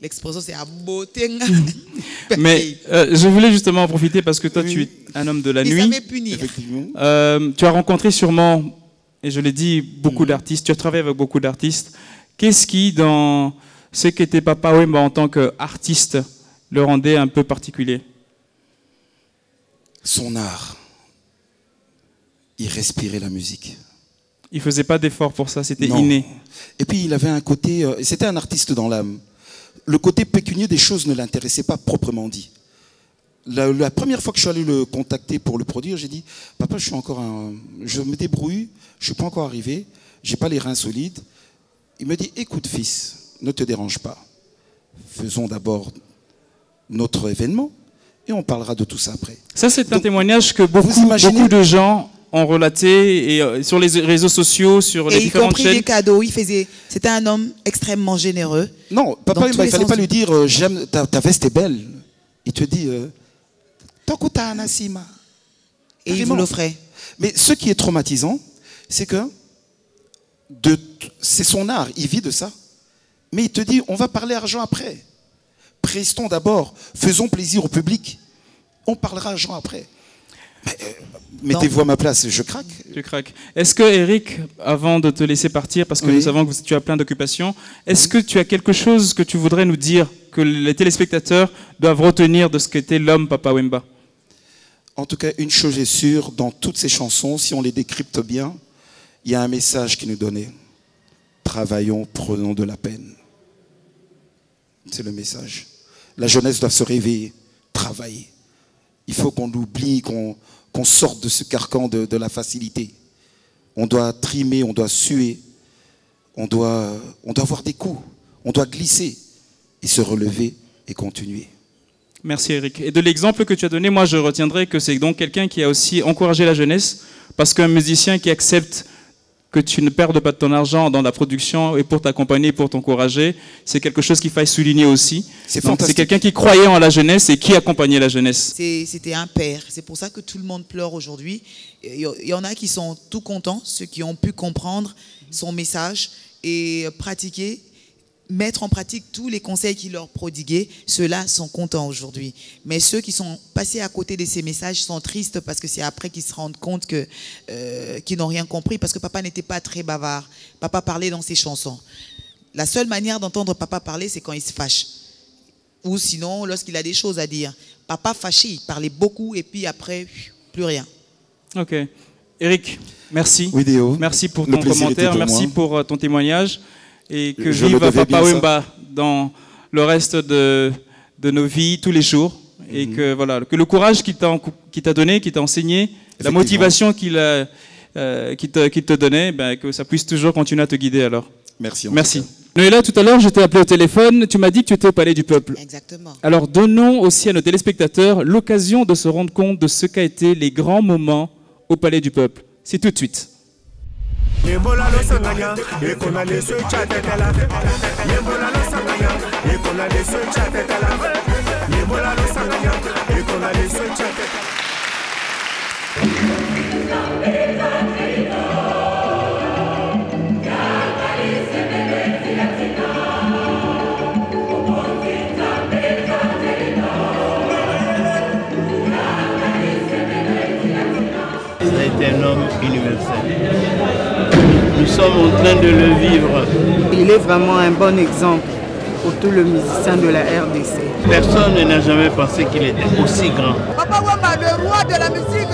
L'expression c'est à beauté. Mais je voulais justement en profiter parce que toi tu es un homme de la nuit. Tu as rencontré sûrement, et je l'ai dit, beaucoup d'artistes, tu as travaillé avec beaucoup d'artistes. Qu'est-ce qui, dans ce qu'était Papa Wemba en tant qu'artiste, le rendait un peu particulier? Son art. Il respirait la musique. Il ne faisait pas d'effort pour ça, c'était inné. Et puis il avait un côté, c'était un artiste dans l'âme. Le côté pécunier des choses ne l'intéressait pas proprement dit. La première fois que je suis allé le contacter pour le produire, j'ai dit, papa, je me débrouille, je ne suis pas encore arrivé, je n'ai pas les reins solides. Il me dit, écoute fils, ne te dérange pas. Faisons d'abord notre événement et on parlera de tout ça après. Ça, c'est un témoignage que beaucoup de gens ont relaté et, sur les réseaux sociaux, sur les différentes chaînes. Et y compris des cadeaux, c'était un homme extrêmement généreux. Non, papa, il ne fallait pas lui dire, j'aime, ta veste est belle. Il te dit, Tokuta Anasima. Et il vous l'offrait. Mais ce qui est traumatisant, c'est que c'est son art, il vit de ça. Mais il te dit, on va parler argent après. Prestons d'abord, faisons plaisir au public. On parlera argent après. Mettez-vous à ma place, je craque. Tu craques. Est-ce que Eric, avant de te laisser partir, parce que nous savons que tu as plein d'occupations, est-ce que tu as quelque chose que tu voudrais nous dire, que les téléspectateurs doivent retenir de ce qu'était l'homme Papa Wemba? En tout cas, une chose est sûre, dans toutes ces chansons, si on les décrypte bien, il y a un message qui nous donnait. Travaillons, prenons de la peine. C'est le message. La jeunesse doit se réveiller, travailler. Il faut qu'on oublie, qu'on sorte de ce carcan de la facilité. On doit trimer, on doit suer, on doit avoir des coups, on doit glisser et se relever et continuer. Merci Eric. Et de l'exemple que tu as donné, moi je retiendrai que c'est donc quelqu'un qui a aussi encouragé la jeunesse, parce qu'un musicien qui accepte que tu ne perdes pas de ton argent dans la production et pour t'accompagner, pour t'encourager, c'est quelque chose qu'il faille souligner aussi. C'est quelqu'un qui croyait en la jeunesse et qui accompagnait la jeunesse. C'était un père. C'est pour ça que tout le monde pleure aujourd'hui. Il y en a qui sont tout contents, ceux qui ont pu comprendre son message et pratiquer, mettre en pratique tous les conseils qu'il leur prodiguait. Ceux-là sont contents aujourd'hui. Mais ceux qui sont passés à côté de ces messages sont tristes parce que c'est après qu'ils se rendent compte qu'ils n'ont rien compris, parce que papa n'était pas très bavard. Papa parlait dans ses chansons. La seule manière d'entendre papa parler, c'est quand il se fâche. Ou sinon, lorsqu'il a des choses à dire. Papa fâché, il parlait beaucoup et puis après, plus rien. Ok. Eric, merci. Oui, Déo. Merci pour ton commentaire, merci pour ton témoignage. Et que vive Papa Wemba dans le reste de nos vies, tous les jours. Et que, voilà, que le courage qu'il t'a donné, qu'il t'a enseigné, la motivation qu'il te donnait, ben, que ça puisse toujours continuer à te guider alors. Merci. Merci. Noëlla, tout à l'heure, je t'ai appelé au téléphone, tu m'as dit que tu étais au Palais du Peuple. Exactement. Alors donnons aussi à nos téléspectateurs l'occasion de se rendre compte de ce qu'a été les grands moments au Palais du Peuple. C'est tout de suite. C'est un homme universel. Nous sommes en train de le vivre. Il est vraiment un bon exemple pour tous les musiciens de la RDC. Personne n'a jamais pensé qu'il était aussi grand. Papa Wemba, le roi de la musique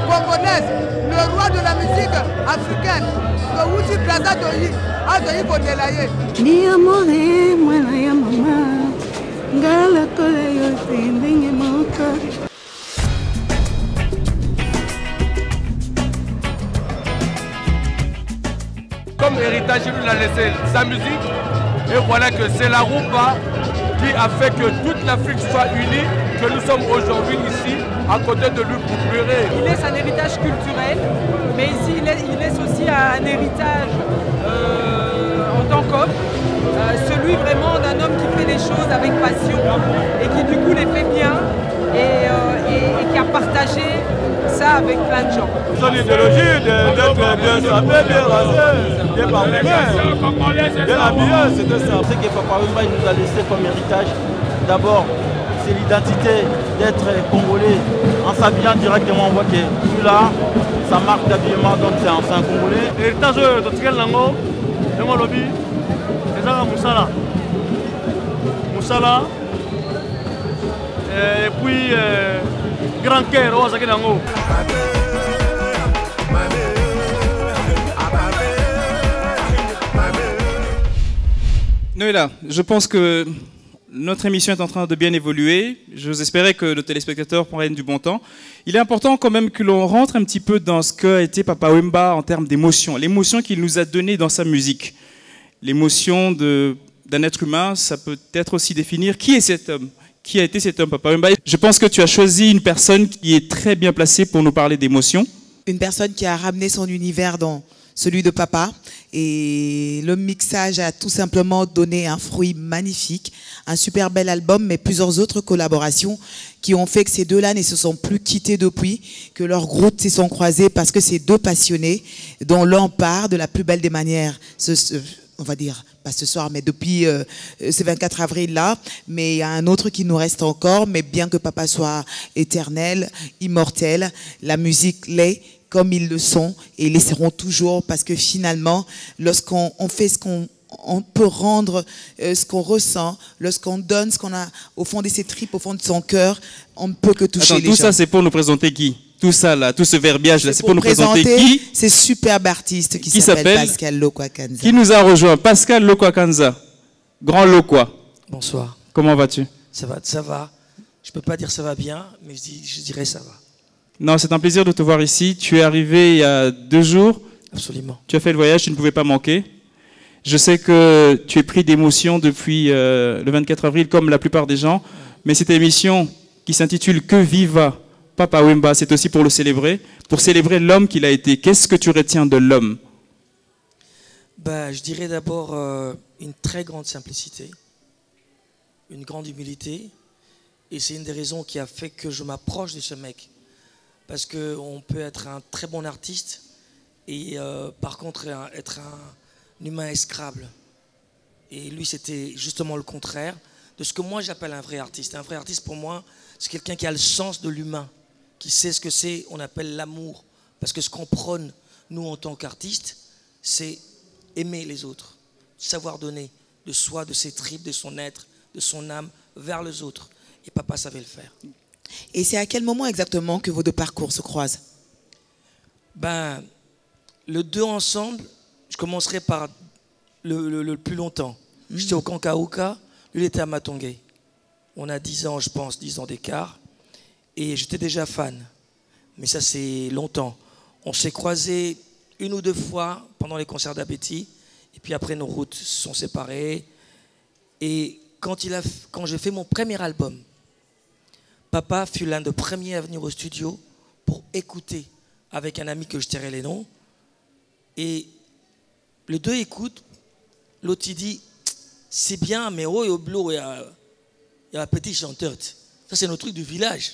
congolaise, le roi de la musique africaine. Le Wuti Plaza Doyi, Adoyi Bondelaye. Ni amore, mwana ya mama, ngala kole yote ndenge moko. Comme héritage, il nous a laissé sa musique. Et voilà que c'est la rumba qui a fait que toute l'Afrique soit unie, que nous sommes aujourd'hui ici, à côté de lui pour pleurer. Il laisse un héritage culturel, mais ici il laisse aussi un héritage en tant qu'homme, celui vraiment d'un homme qui fait les choses avec passion et qui du coup les fait bien et qui a partagé ça avec plein de gens. Son idéologie d'être bien sapé, bien rasé, bien parfumé, bien habillé, c'était ça. Ce que Papa Wemba nous a laissé comme héritage, d'abord, c'est l'identité d'être congolais. En s'habillant directement, on voit que celui-là, sa marque d'habillement, donc c'est un congolais. Héritage de Tikel Lango, de mon lobby, c'est ça Moussala. Moussala, et puis Grand Cœur, au Zaki Lango. Noëlla, je pense que notre émission est en train de bien évoluer. J'ose espérer que le téléspectateur prenne du bon temps. Il est important quand même que l'on rentre un petit peu dans ce qu'a été Papa Wemba en termes d'émotion. L'émotion qu'il nous a donnée dans sa musique. L'émotion d'un être humain, ça peut être aussi définir qui est cet homme. Qui a été cet homme, Papa Wemba? Je pense que tu as choisi une personne qui est très bien placée pour nous parler d'émotion. Une personne qui a ramené son univers dans celui de papa. Et le mixage a tout simplement donné un fruit magnifique, un super bel album, mais plusieurs autres collaborations qui ont fait que ces deux-là ne se sont plus quittés depuis, que leurs routes se sont croisées parce que ces deux passionnés, dont l'un part de la plus belle des manières, on va dire, pas ce soir, mais depuis ce 24 avril-là, mais il y a un autre qui nous reste encore, mais bien que papa soit éternel, immortel, la musique l'est, comme ils le sont et les seront toujours, parce que finalement, lorsqu'on fait ce qu'on peut rendre, ce qu'on ressent, lorsqu'on donne ce qu'on a au fond de ses tripes, au fond de son cœur, on ne peut que toucher les gens. Tout ça, c'est pour nous présenter qui? Tout ça là, tout ce verbiage là, c'est pour nous présenter qui? C'est superbe artiste qui s'appelle Pascal Lokwakanza. Qui nous a rejoint? Pascal Lokwakanza, grand Lokwa. Bonsoir. Comment vas-tu? Ça va, ça va. Je peux pas dire ça va bien, mais je dirais ça va. Non, c'est un plaisir de te voir ici. Tu es arrivé il y a 2 jours. Absolument. Tu as fait le voyage, tu ne pouvais pas manquer. Je sais que tu es pris d'émotion depuis le 24 avril, comme la plupart des gens. Mais cette émission qui s'intitule « Que viva Papa Wemba », c'est aussi pour le célébrer, pour célébrer l'homme qu'il a été. Qu'est-ce que tu retiens de l'homme? Je dirais d'abord une très grande simplicité, une grande humilité. Et c'est une des raisons qui a fait que je m'approche de ce mec. Parce qu'on peut être un très bon artiste et par contre être un humain exécrable. Et lui, c'était justement le contraire de ce que moi j'appelle un vrai artiste. Un vrai artiste, pour moi, c'est quelqu'un qui a le sens de l'humain, qui sait ce que c'est, on appelle l'amour. Parce que ce qu'on prône, nous, en tant qu'artistes, c'est aimer les autres, savoir donner de soi, de ses tripes, de son être, de son âme vers les autres. Et papa savait le faire. Et c'est à quel moment exactement que vos deux parcours se croisent? Le deux ensemble, je commencerai par le plus longtemps. J'étais au Kankaouka, lui il était à Matongé. On a 10 ans, je pense, 10 ans d'écart. Et j'étais déjà fan. Mais ça, c'est longtemps. On s'est croisés 1 ou 2 fois pendant les concerts d'Appétit. Et puis après, nos routes se sont séparées. Et quand j'ai fait mon premier album, papa fut l'un des premiers à venir au studio pour écouter avec un ami que je tairai les noms. Et les deux écoutent. L'autre il dit, c'est bien, mais oh, il y a un petit chanteur. Ça, c'est notre truc du village.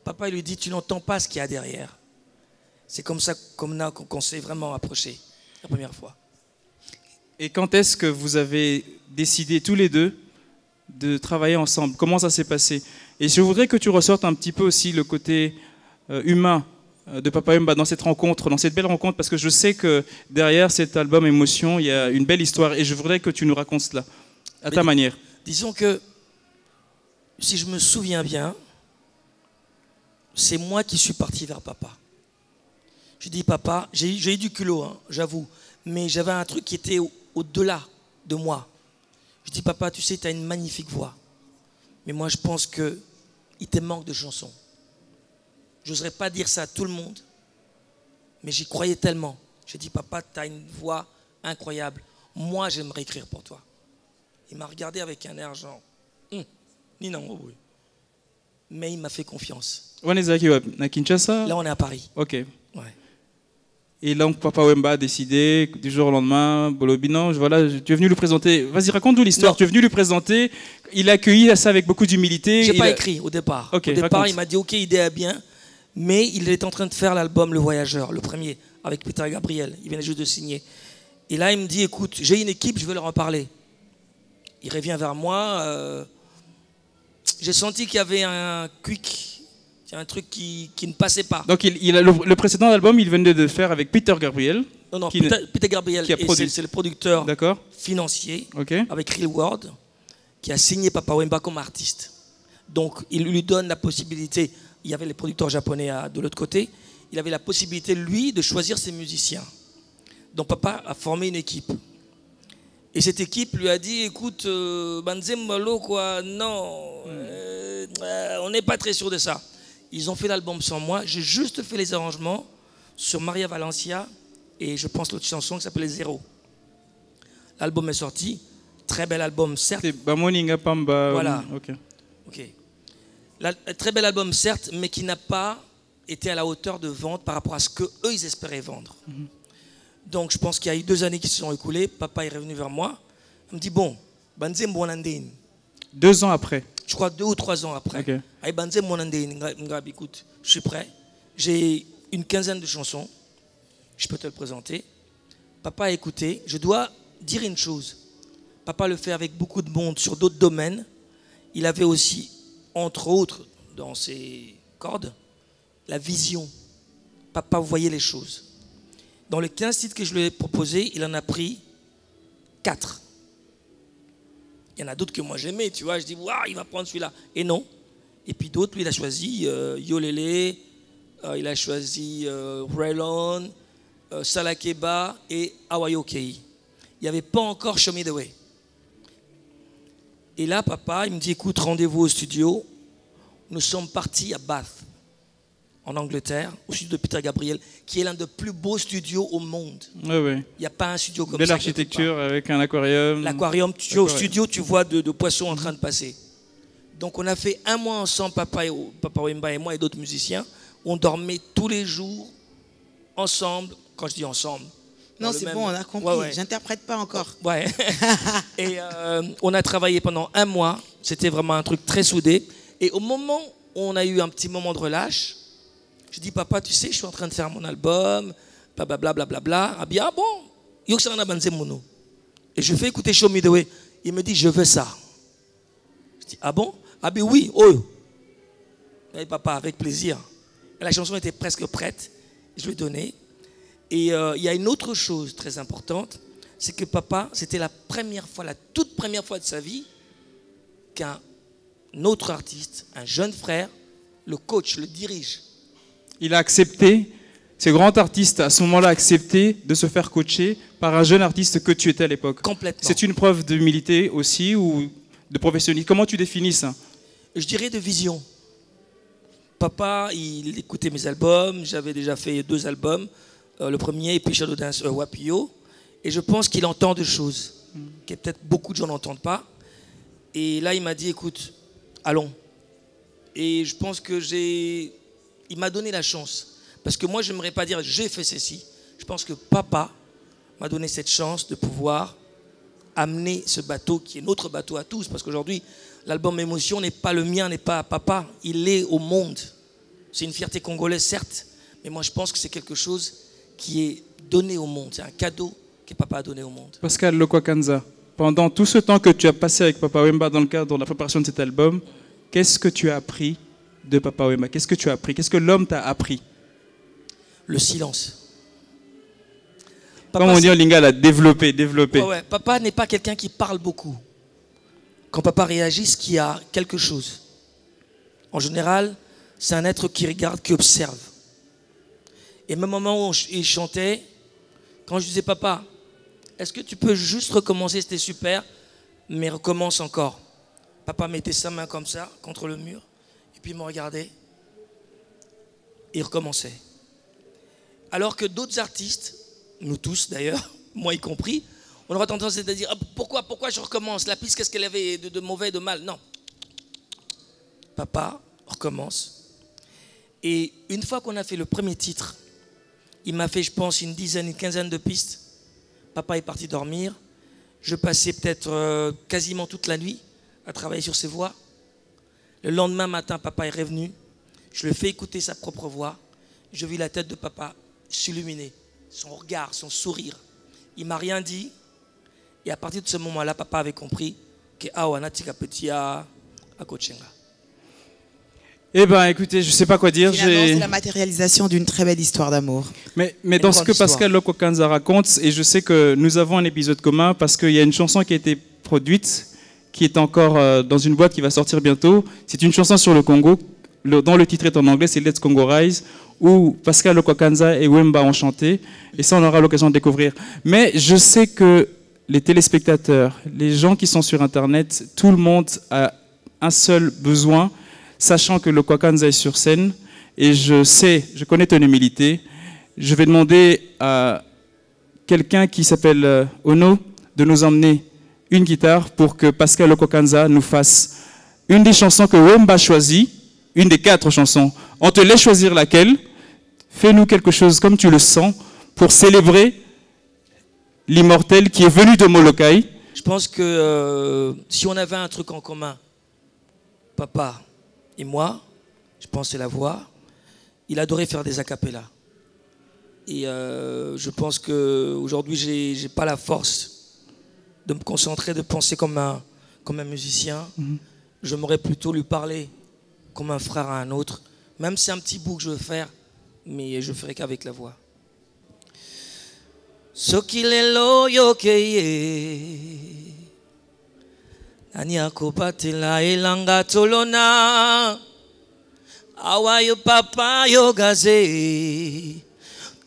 Papa il lui dit, tu n'entends pas ce qu'il y a derrière. C'est comme ça qu'on s'est vraiment approché la première fois. Et quand est-ce que vous avez décidé tous les deux de travailler ensemble? Comment ça s'est passé? Et je voudrais que tu ressortes un petit peu aussi le côté humain de Papa Wemba dans cette rencontre, dans cette belle rencontre, parce que je sais que derrière cet album Émotion, il y a une belle histoire et je voudrais que tu nous racontes cela à ta manière. Disons que, si je me souviens bien, c'est moi qui suis parti vers papa. Je dis papa, j'ai eu du culot, hein, j'avoue, mais j'avais un truc qui était au-delà de moi. Je dis papa, tu sais, tu as une magnifique voix, mais moi je pense qu'il te manque de chansons. Je n'oserais pas dire ça à tout le monde, mais j'y croyais tellement. J'ai dit, papa, tu as une voix incroyable. Moi, j'aimerais écrire pour toi. Il m'a regardé avec un air genre, mais il m'a fait confiance. Là, on est à Paris. Ok. Ouais. Et donc, Papa Wemba a décidé, du jour au lendemain, Bolobi, non, voilà, tu es venu lui présenter. Vas-y, raconte-nous l'histoire. Tu es venu lui présenter. Il a accueilli ça avec beaucoup d'humilité. Je n'ai pas écrit au départ. Okay, au départ, il m'a dit, OK, idée est bien. Mais il est en train de faire l'album Le Voyageur, le premier, avec Peter Gabriel. Il venait juste de signer. Et là, il me dit, écoute, j'ai une équipe, je veux leur en parler. Il revient vers moi. J'ai senti qu'il y avait un quick. Un truc qui ne passait pas. Donc le précédent album, il venait de faire avec Peter Gabriel. Non, Peter Gabriel, c'est le producteur financier, avec Real World, qui a signé Papa Wemba comme artiste. Donc il lui donne la possibilité, il y avait les producteurs japonais de l'autre côté, il avait la possibilité, lui, de choisir ses musiciens. Donc Papa a formé une équipe. Et cette équipe lui a dit, écoute, Banzembalo, quoi, non, on n'est pas très sûr de ça. Ils ont fait l'album sans moi. J'ai juste fait les arrangements sur Maria Valencia et je pense l'autre chanson qui s'appelait Zéro. L'album est sorti. Très bel album, certes. Voilà. Okay. Très bel album, certes, mais qui n'a pas été à la hauteur de vente par rapport à ce qu'eux, ils espéraient vendre. Donc, je pense qu'il y a eu 2 années qui se sont écoulées. Papa est revenu vers moi. Il me dit, bon, Banzem Bonandéine. 2 ans après. Je crois 2 ou 3 ans après. Écoute, je suis prêt. J'ai une 15aine de chansons. Je peux te le présenter. Papa a écouté. Je dois dire une chose. Papa le fait avec beaucoup de monde sur d'autres domaines. Il avait aussi, entre autres, dans ses cordes, la vision. Papa voyait les choses. Dans les 15 titres que je lui ai proposés, il en a pris 4. Il y en a d'autres que moi j'aimais, tu vois. Je dis, waouh, il va prendre celui-là. Et non. Et puis d'autres, lui, il a choisi Yolele, il a choisi Raylon, Salakeba et Awayokei. Il n'y avait pas encore Show Me The Way. Et là, papa, il me dit, écoute, rendez-vous au studio. Nous sommes partis à Bath, en Angleterre, au studio de Peter Gabriel, qui est l'un des plus beaux studios au monde. Oui, oui. Il n'y a pas un studio comme ça. Belle architecture avec un aquarium. L'aquarium, tu es au studio, tu vois de poissons en train de passer. Donc on a fait 1 mois ensemble, Papa Wemba et moi et d'autres musiciens. On dormait tous les jours ensemble. Quand je dis ensemble. Non, c'est bon, on a compris. Ouais. J'interprète pas encore. Ouais. Et on a travaillé pendant 1 mois. C'était vraiment un truc très soudé. Et au moment où on a eu un petit moment de relâche, je dis, papa, tu sais, je suis en train de faire mon album, blablabla, blablabla. Ah bien, bon, Yoksana Banzemono. Et je fais écouter Show Me The Way. Il me dit, je veux ça. Je dis, ah bon? Ah bien oui, oh. Et papa, avec plaisir. Et la chanson était presque prête. Je lui ai donné. Et il y a une autre chose très importante, c'est que papa, c'était la première fois, la toute première fois de sa vie, qu'un autre artiste, un jeune frère, le coach, le dirige. Il a accepté, ce grand artiste à ce moment-là a accepté de se faire coacher par un jeune artiste que tu étais à l'époque. Complètement. C'est une preuve d'humilité aussi ou de professionnalisme. Comment tu définis ça? Je dirais de vision. Papa, il écoutait mes albums. J'avais déjà fait 2 albums. Le premier, et puis Shadow Dance Wapio. Et je pense qu'il entend des choses que peut-être beaucoup de gens n'entendent pas. Et là, il m'a dit, écoute, allons. Et je pense que il m'a donné la chance. Parce que moi, je n'aimerais pas dire, j'ai fait ceci. Je pense que papa m'a donné cette chance de pouvoir amener ce bateau qui est notre bateau à tous. Parce qu'aujourd'hui, l'album Émotion n'est pas le mien, n'est pas à papa. Il est au monde. C'est une fierté congolaise, certes. Mais moi, je pense que c'est quelque chose qui est donné au monde. C'est un cadeau que papa a donné au monde. Pascal Lokwakanza, pendant tout ce temps que tu as passé avec Papa Wemba dans le cadre de la préparation de cet album, qu'est-ce que tu as appris de Papa Wemba? Qu'est-ce que tu as appris? Qu'est-ce que l'homme t'a appris? Le silence. Comme on dit en lingala, développer. Ouais. Papa n'est pas quelqu'un qui parle beaucoup. Quand papa réagit, c'est qu'il y a quelque chose. En général, c'est un être qui regarde, qui observe. Et même au moment où il chantait, quand je disais, papa, est-ce que tu peux juste recommencer, c'était super, mais recommence encore. Papa mettait sa main comme ça, contre le mur, et puis il me regardait, et il recommençait. Alors que d'autres artistes, nous tous d'ailleurs, moi y compris, on aura tendance à dire, ah, pourquoi je recommence? La piste, qu'est-ce qu'elle avait de mauvais, de mal? Non. Papa recommence. Et une fois qu'on a fait le premier titre, Il m'a fait, je pense, une quinzaine de pistes. Papa est parti dormir. Je passais peut-être quasiment toute la nuit à travailler sur ses voix. Le lendemain matin, papa est revenu. Je lui ai fait écouter sa propre voix. Je vis la tête de papa s'illuminer, son regard, son sourire. Il ne m'a rien dit. Et à partir de ce moment-là, papa avait compris que Awana Tika Petit à Kochenga. Eh bien, écoutez, je ne sais pas quoi dire. C'est la matérialisation d'une très belle histoire d'amour. Mais dans ce que Pascal Lokokanza raconte, et je sais que nous avons un épisode commun parce qu'il y a une chanson qui a été produite, qui est encore dans une boîte qui va sortir bientôt. C'est une chanson sur le Congo, dont le titre est en anglais, c'est Let's Congo Rise, où Pascal Lokokanza et Wemba ont chanté. Et ça, on aura l'occasion de découvrir. Mais je sais que les téléspectateurs, les gens qui sont sur Internet, tout le monde a un seul besoin, sachant que le Kwakanza est sur scène, et je connais ton humilité, je vais demander à quelqu'un qui s'appelle Ono de nous emmener une guitare pour que Pascal Kwakanza nous fasse une des chansons que Wemba choisit, une des 4 chansons. On te laisse choisir laquelle. Fais-nous quelque chose comme tu le sens pour célébrer l'immortel qui est venu de Molokai. Je pense que si on avait un truc en commun, papa et moi, je pense que c'est la voix. Il adorait faire des acapellas. Et je pense qu'aujourd'hui, je n'ai pas la force de me concentrer, de penser comme un musicien. J'aimerais plutôt lui parler comme un frère à un autre. Même si c'est un petit bout que je veux faire, mais je ne ferai qu'avec la voix. Sokilelo yokeye Nani akopatela elanga tolona Awayo papa yogaze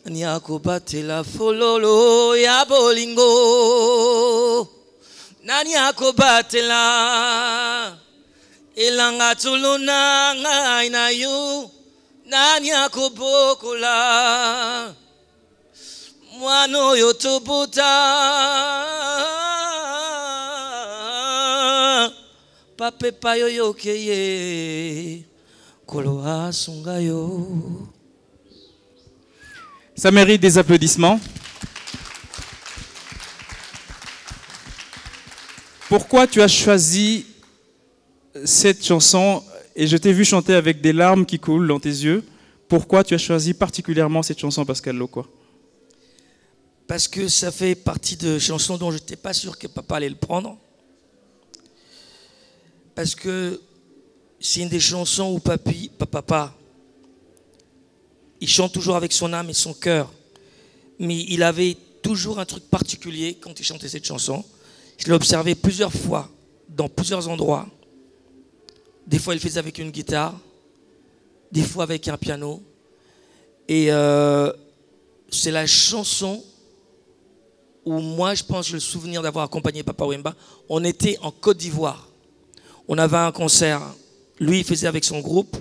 Nani akopatela fololo ya bolingo Nani akopatela elanga tolona ngai na yo Nani akobokola Mwano yotobuta Pape payo yokeye Kolo asungayo. Ça mérite des applaudissements. Pourquoi tu as choisi cette chanson? Et je t'ai vu chanter avec des larmes qui coulent dans tes yeux. Pourquoi tu as choisi particulièrement cette chanson, Pascal Lokwa? Parce que ça fait partie de chansons dont je n'étais pas sûr que papa allait le prendre. Parce que c'est une des chansons où papa, il chante toujours avec son âme et son cœur. Mais il avait toujours un truc particulier quand il chantait cette chanson. Je l'ai observé plusieurs fois, dans plusieurs endroits. Des fois, il faisait avec une guitare, des fois avec un piano. Et c'est la chanson où moi, je pense, j'ai le souvenir d'avoir accompagné Papa Wemba. On était en Côte d'Ivoire. On avait un concert. Lui, il faisait avec son groupe.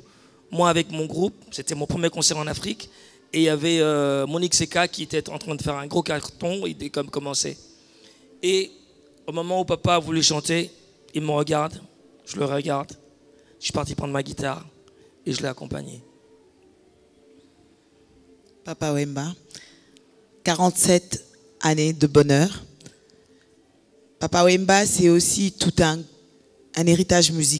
Moi, avec mon groupe. C'était mon premier concert en Afrique. Et il y avait Monique Seka qui était en train de faire un gros carton. Il était comme commencé. Et au moment où Papa a voulu chanter, il me regarde. Je le regarde. Je suis parti prendre ma guitare. Et je l'ai accompagné. Papa Wemba, 47 années de bonheur. Papa Wemba, c'est aussi tout un héritage musical.